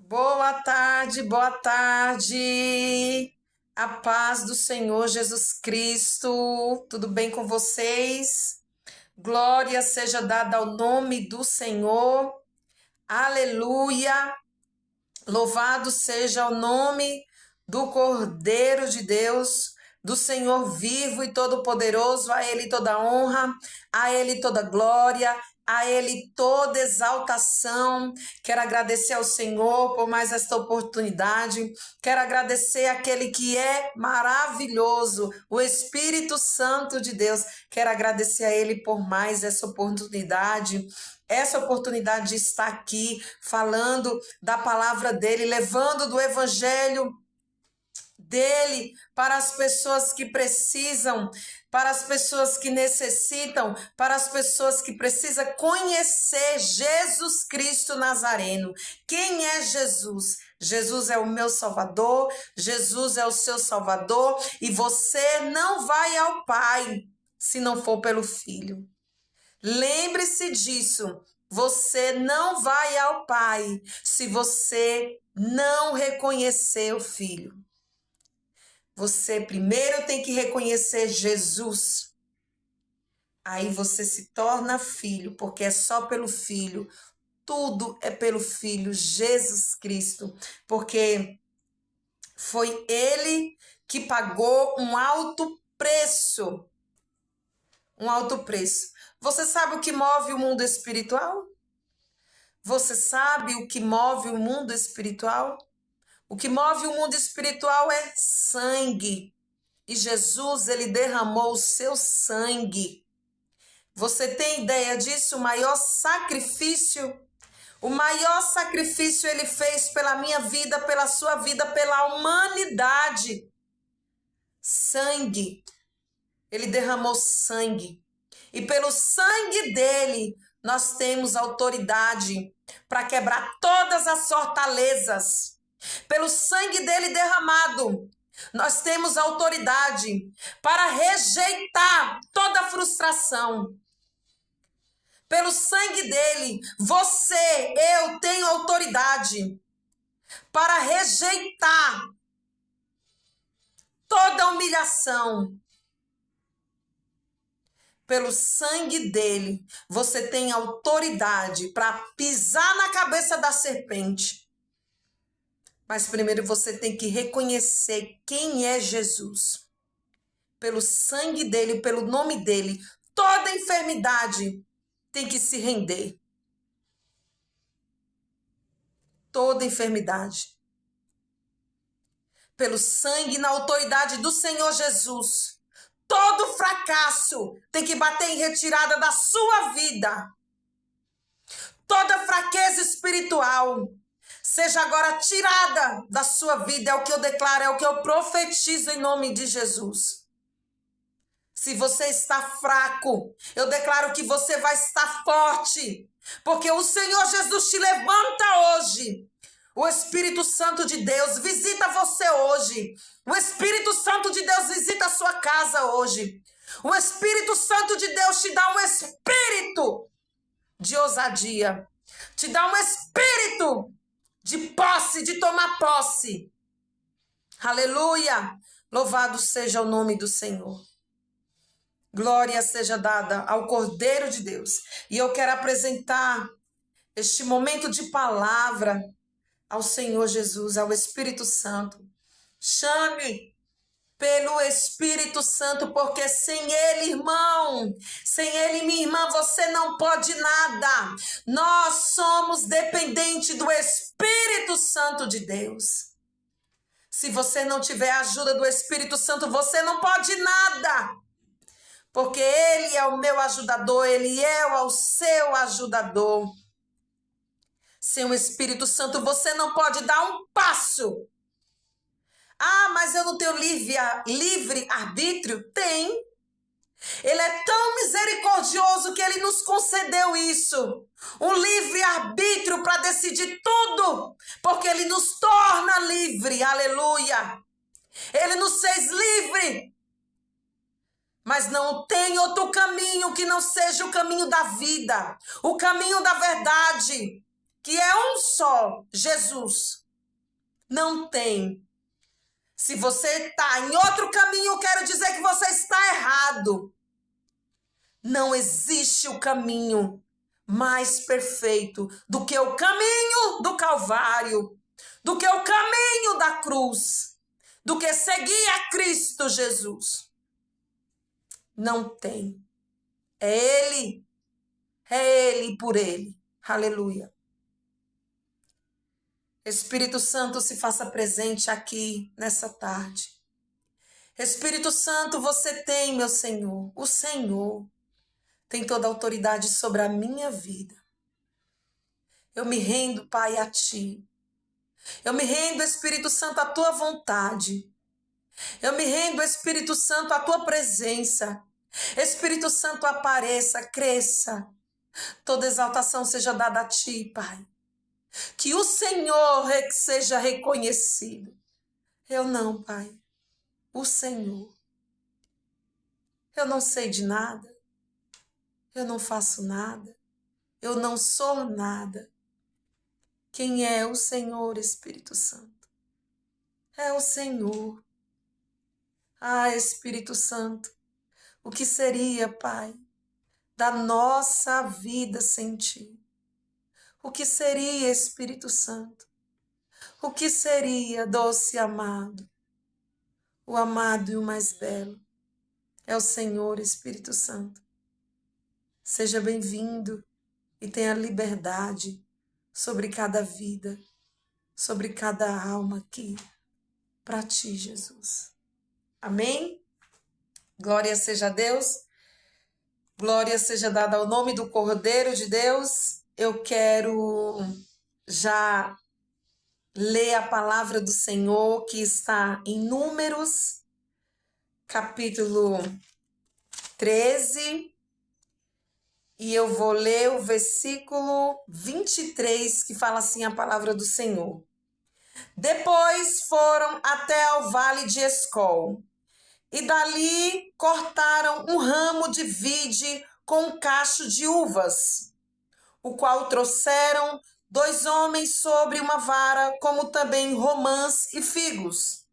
Boa tarde, boa tarde. A paz do Senhor Jesus Cristo. Tudo bem com vocês? Glória seja dada ao nome do Senhor. Aleluia. Louvado seja o nome do Cordeiro de Deus, do Senhor vivo e todo-poderoso. A Ele toda honra, a Ele toda glória, a Ele toda exaltação. Quero agradecer ao Senhor por mais esta oportunidade. Quero agradecer àquele que é maravilhoso, o Espírito Santo de Deus. Quero agradecer a Ele por mais essa oportunidade. Essa oportunidade de estar aqui falando da palavra dele, levando do evangelho dele para as pessoas que precisam, para as pessoas que necessitam, para as pessoas que precisam conhecer Jesus Cristo Nazareno. Quem é Jesus? Jesus é o meu Salvador, Jesus é o seu Salvador, e você não vai ao Pai se não for pelo Filho. Lembre-se disso. Você não vai ao Pai se você não reconhecer o Filho. Você primeiro tem que reconhecer Jesus. Aí você se torna filho, porque é só pelo Filho. Tudo é pelo Filho, Jesus Cristo. Porque foi Ele que pagou um alto preço. Um alto preço. Você sabe o que move o mundo espiritual? Você sabe o que move o mundo espiritual? O que move o mundo espiritual é sangue. E Jesus, ele derramou o seu sangue. Você tem ideia disso? O maior sacrifício ele fez pela minha vida, pela sua vida, pela humanidade. Sangue. Ele derramou sangue. E pelo sangue dele, nós temos autoridade para quebrar todas as fortalezas. Pelo sangue dele derramado, nós temos autoridade para rejeitar toda frustração. Pelo sangue dele, eu tenho autoridade para rejeitar toda humilhação. Pelo sangue dele, você tem autoridade para pisar na cabeça da serpente. Mas primeiro você tem que reconhecer quem é Jesus. Pelo sangue dele, pelo nome dele, toda enfermidade tem que se render. Toda enfermidade. Pelo sangue e na autoridade do Senhor Jesus. Todo fracasso tem que bater em retirada da sua vida. Toda fraqueza espiritual seja agora tirada da sua vida. É o que eu declaro, é o que eu profetizo em nome de Jesus. Se você está fraco, eu declaro que você vai estar forte. Porque o Senhor Jesus te levanta hoje. O Espírito Santo de Deus visita você hoje. O Espírito Santo de Deus visita a sua casa hoje. O Espírito Santo de Deus te dá um espírito de ousadia. Te dá um espírito de posse, de tomar posse. Aleluia! Louvado seja o nome do Senhor. Glória seja dada ao Cordeiro de Deus. E eu quero apresentar este momento de palavra ao Senhor Jesus, ao Espírito Santo. Chame pelo Espírito Santo, porque sem ele, irmão, sem ele, minha irmã, você não pode nada. Nós somos dependentes do Espírito Santo de Deus. Se você não tiver a ajuda do Espírito Santo, você não pode nada. Porque ele é o meu ajudador, ele é o seu ajudador. Sem o Espírito Santo, você não pode dar um passo. Ah, mas eu não tenho livre arbítrio? Tem. Ele é tão misericordioso que ele nos concedeu isso. Um livre arbítrio para decidir tudo. Porque ele nos torna livre. Aleluia. Ele nos fez livre. Mas não tem outro caminho que não seja o caminho da vida. O caminho da verdade. que é um só, Jesus, não tem. Se você está em outro caminho, eu quero dizer que você está errado. Não existe o caminho mais perfeito do que o caminho do Calvário, do que o caminho da cruz, do que seguir a Cristo Jesus. Não tem. É Ele e por Ele. Aleluia. Espírito Santo, se faça presente aqui nessa tarde. Espírito Santo, você tem, meu Senhor, o Senhor tem toda a autoridade sobre a minha vida. Eu me rendo, Pai, a Ti. Eu me rendo, Espírito Santo, à Tua vontade. Eu me rendo, Espírito Santo, à Tua presença. Espírito Santo, apareça, cresça. Toda exaltação seja dada a Ti, Pai. Que o Senhor seja reconhecido. Eu não, Pai. O Senhor. Eu não sei de nada. Eu não faço nada. Eu não sou nada. Quem é o Senhor, Espírito Santo? É o Senhor. Ah, Espírito Santo, o que seria, Pai, da nossa vida sem Ti? O que seria, Espírito Santo? O que seria, doce e amado? O amado e o mais belo é o Senhor, Espírito Santo. Seja bem-vindo e tenha liberdade sobre cada vida, sobre cada alma aqui, para Ti, Jesus. Amém? Glória seja a Deus. Glória seja dada ao nome do Cordeiro de Deus. Eu quero já ler a palavra do Senhor que está em Números, capítulo 13. E eu vou ler o versículo 23, que fala assim a palavra do Senhor. Depois foram até ao vale de Escol, e dali cortaram um ramo de vide com um cacho de uvas, o qual trouxeram 2 homens sobre uma vara, como também romãs e figos.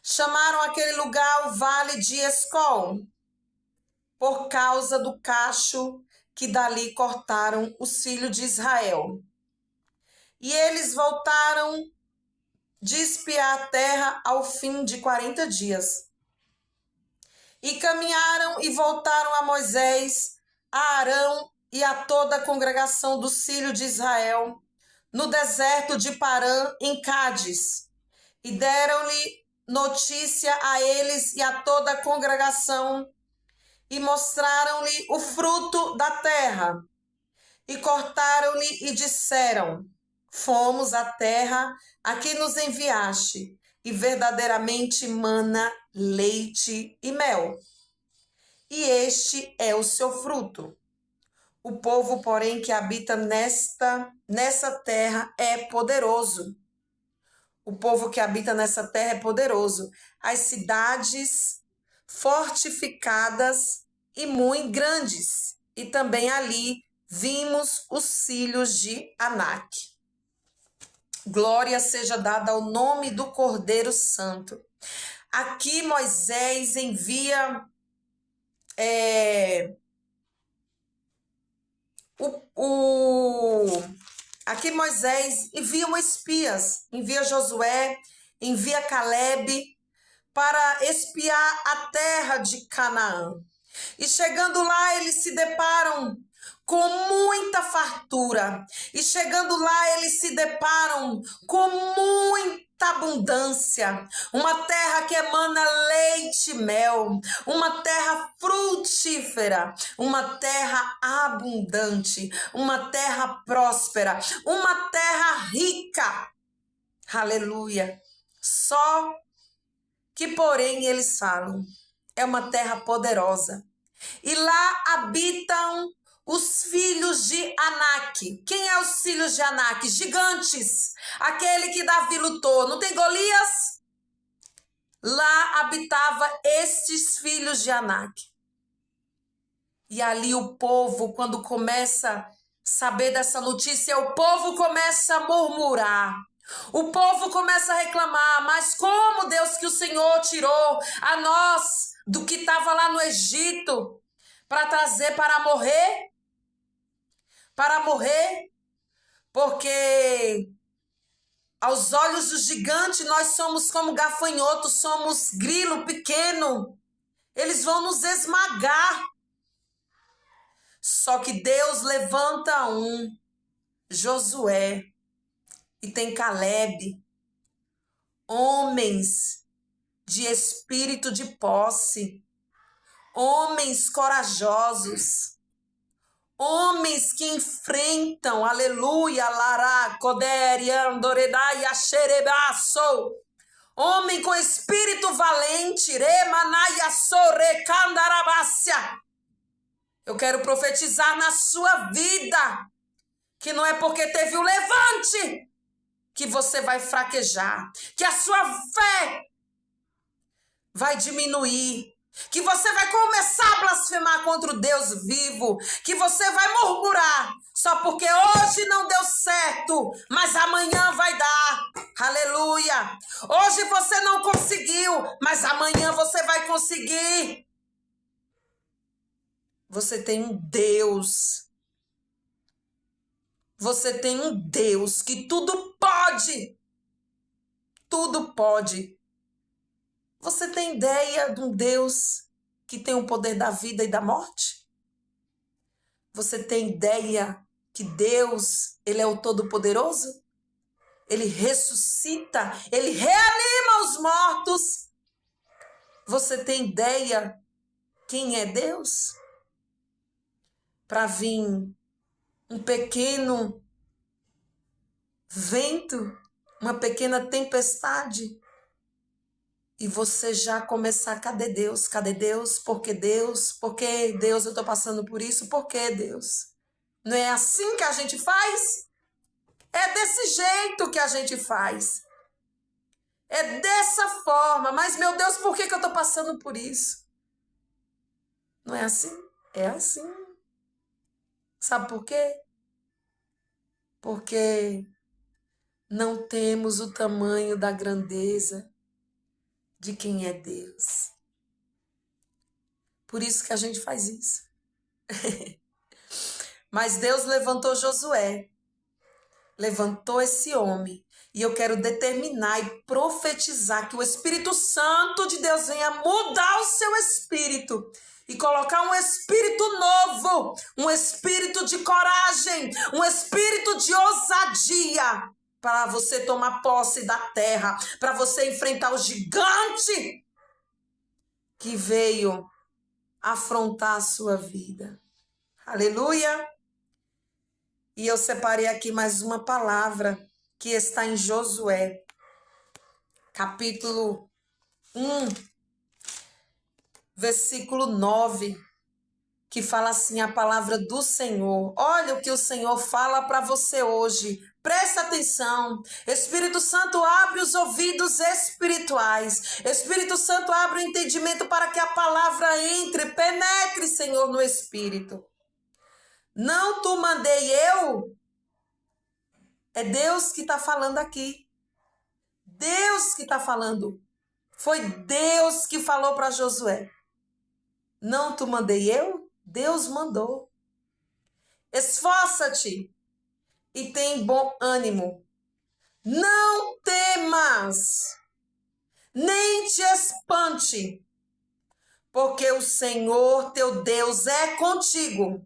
Chamaram aquele lugar o vale de Escol, por causa do cacho que dali cortaram os filhos de Israel. E eles voltaram de espiar a terra ao fim de 40 dias. E caminharam e voltaram a Moisés, a Arão e a toda a congregação dos filhos de Israel, no deserto de Parã, em Cádiz. E deram-lhe notícia a eles e a toda a congregação, e mostraram-lhe o fruto da terra. E cortaram-lhe e disseram: Fomos à terra a que nos enviaste, e verdadeiramente mana leite e mel. E este é o seu fruto. O povo, porém, que habita nessa terra é poderoso. O povo que habita nessa terra é poderoso. As cidades fortificadas e muito grandes. E também ali vimos os filhos de Anak. Glória seja dada ao nome do Cordeiro Santo. Aqui Moisés envia aqui Moisés envia espias, envia Josué, envia Caleb para espiar a terra de Canaã. E chegando lá, eles se deparam com muita fartura. E chegando lá, eles se deparam com muita abundância. Uma terra que emana leite e mel. Uma terra frutífera. Uma terra abundante. Uma terra próspera. Uma terra rica. Aleluia. Só que, porém, eles falam, é uma terra poderosa. E lá habitam os filhos de Anak. Quem é os filhos de Anak? Gigantes. Aquele que Davi lutou. Não tem Golias? Lá habitava estes filhos de Anak. E ali o povo, quando começa saber dessa notícia, o povo começa a murmurar. O povo começa a reclamar, mas como Deus que o Senhor tirou a nós do que estava lá no Egito para trazer para morrer? Para morrer? Porque aos olhos do gigante nós somos como gafanhotos, somos grilo pequeno. Eles vão nos esmagar. Só que Deus levanta Josué, e tem Caleb, homens de espírito de posse, homens corajosos, homens que enfrentam, aleluia, Lara, Koderian, Doredai, Xerebaço, homem com espírito valente, Remanaya, Sorecandarabácia. Eu quero profetizar na sua vida, que não é porque teve o levante que você vai fraquejar, que a sua fé vai diminuir, que você vai começar a blasfemar contra o Deus vivo, que você vai murmurar, só porque hoje não deu certo, mas amanhã vai dar, aleluia. Hoje você não conseguiu, mas amanhã você vai conseguir. Você tem um Deus. Você tem um Deus que tudo pode. Tudo pode. Você tem ideia de um Deus que tem o poder da vida e da morte? Você tem ideia que Deus, Ele é o Todo-Poderoso? Ele ressuscita, Ele reanima os mortos. Você tem ideia quem é Deus? Para vir um pequeno vento, uma pequena tempestade, e você já começar, cadê Deus? Cadê Deus? Por que Deus? Por que Deus eu estou passando por isso? Por que Deus? Não é assim que a gente faz? É desse jeito que a gente faz. É dessa forma. Mas, meu Deus, por que eu estou passando por isso? Não é assim? É assim. Sabe por quê? Porque não temos o tamanho da grandeza de quem é Deus. Por isso que a gente faz isso. Mas Deus levantou Josué, levantou esse homem, e eu quero determinar e profetizar que o Espírito Santo de Deus venha mudar o seu espírito e colocar um espírito novo, um espírito de coragem, um espírito de ousadia, para você tomar posse da terra, para você enfrentar o gigante que veio afrontar a sua vida. Aleluia! E eu separei aqui mais uma palavra que está em Josué, capítulo 1, versículo 9, que fala assim, a palavra do Senhor. Olha o que o Senhor fala para você hoje. Presta atenção. Espírito Santo, abre os ouvidos espirituais. Espírito Santo, abre o entendimento para que a palavra entre, penetre, Senhor, no espírito. Não tu mandei eu? É Deus que está falando aqui. Deus que está falando. Foi Deus que falou para Josué. Não tu mandei eu? Deus mandou. Esforça-te e tem bom ânimo. Não temas, nem te espante, porque o Senhor teu Deus é contigo,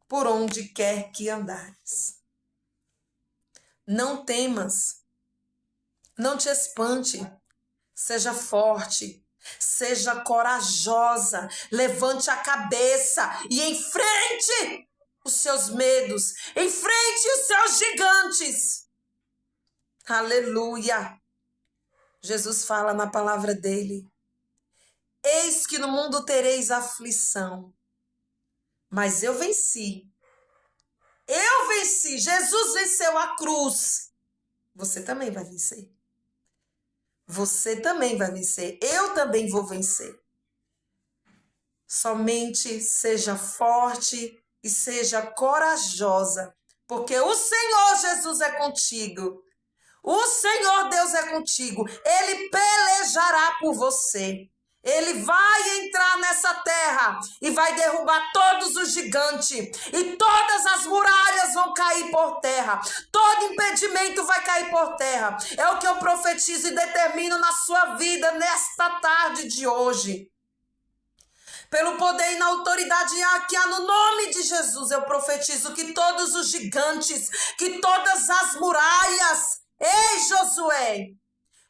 por onde quer que andares. Não temas, não te espante, seja forte, seja corajosa, levante a cabeça e enfrente os seus medos, enfrente os seus gigantes. Aleluia! Jesus fala na palavra dele: eis que no mundo tereis aflição, mas eu venci. Eu venci, Jesus venceu a cruz. Você também vai vencer. Você também vai vencer. Eu também vou vencer. Somente seja forte e seja corajosa, porque o Senhor Jesus é contigo. O Senhor Deus é contigo. Ele pelejará por você. Ele vai entrar nessa terra e vai derrubar todos os gigantes. E todas as muralhas vão cair por terra. Todo impedimento vai cair por terra. É o que eu profetizo e determino na sua vida nesta tarde de hoje. Pelo poder e na autoridade que há no nome de Jesus, eu profetizo que todos os gigantes, que todas as muralhas, ei Josué,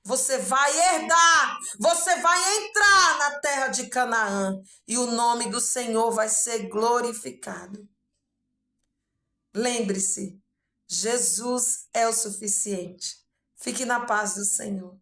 você vai herdar, você vai entrar na terra de Canaã e o nome do Senhor vai ser glorificado. Lembre-se, Jesus é o suficiente. Fique na paz do Senhor.